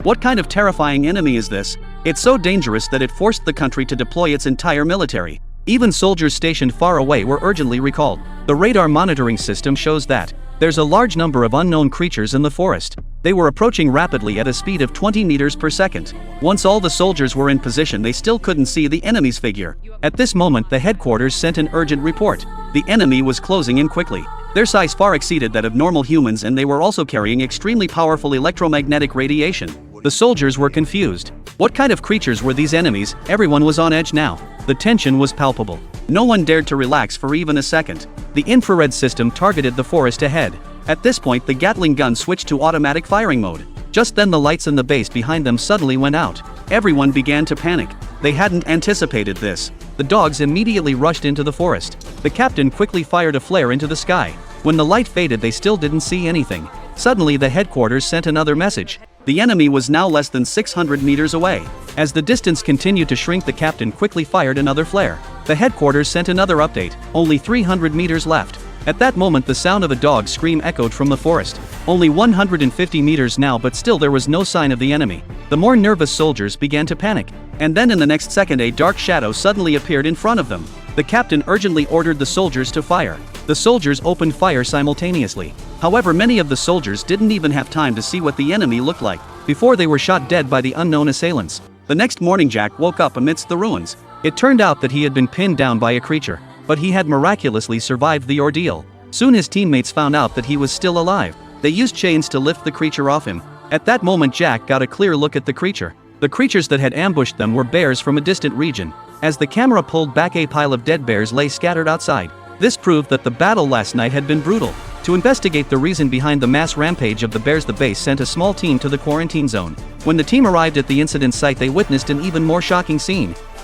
What kind of terrifying enemy is this? It's so dangerous that it forced the country to deploy its entire military. Even soldiers stationed far away were urgently recalled. The radar monitoring system shows that there's a large number of unknown creatures in the forest. They were approaching rapidly at a speed of 20 meters per second. Once all the soldiers were in position, they still couldn't see the enemy's figure. At this moment, the headquarters sent an urgent report. The enemy was closing in quickly. Their size far exceeded that of normal humans, and they were also carrying extremely powerful electromagnetic radiation. The soldiers were confused. What kind of creatures were these enemies? Everyone was on edge now. The tension was palpable. No one dared to relax for even a second. The infrared system targeted the forest ahead. At this point, the Gatling gun switched to automatic firing mode. Just then, the lights in the base behind them suddenly went out. Everyone began to panic. They hadn't anticipated this. The dogs immediately rushed into the forest. The captain quickly fired a flare into the sky. When the light faded, they still didn't see anything. Suddenly, the headquarters sent another message. The enemy was now less than 600 meters away. As the distance continued to shrink, the captain quickly fired another flare. The headquarters sent another update. Only 300 meters left. At that moment, the sound of a dog's scream echoed from the forest. Only 150 meters now, but still there was no sign of the enemy. The more nervous soldiers began to panic. And then in the next second, a dark shadow suddenly appeared in front of them. The captain urgently ordered the soldiers to fire. The soldiers opened fire simultaneously. However, many of the soldiers didn't even have time to see what the enemy looked like before they were shot dead by the unknown assailants. The next morning, Jack woke up amidst the ruins. It turned out that he had been pinned down by a creature, but he had miraculously survived the ordeal. Soon his teammates found out that he was still alive. They used chains to lift the creature off him. At that moment, Jack got a clear look at the creature. The creatures that had ambushed them were bears from a distant region. As the camera pulled back, a pile of dead bears lay scattered outside. This proved that the battle last night had been brutal. To investigate the reason behind the mass rampage of the bears, the base sent a small team to the quarantine zone. When the team arrived at the incident site, they witnessed an even more shocking scene.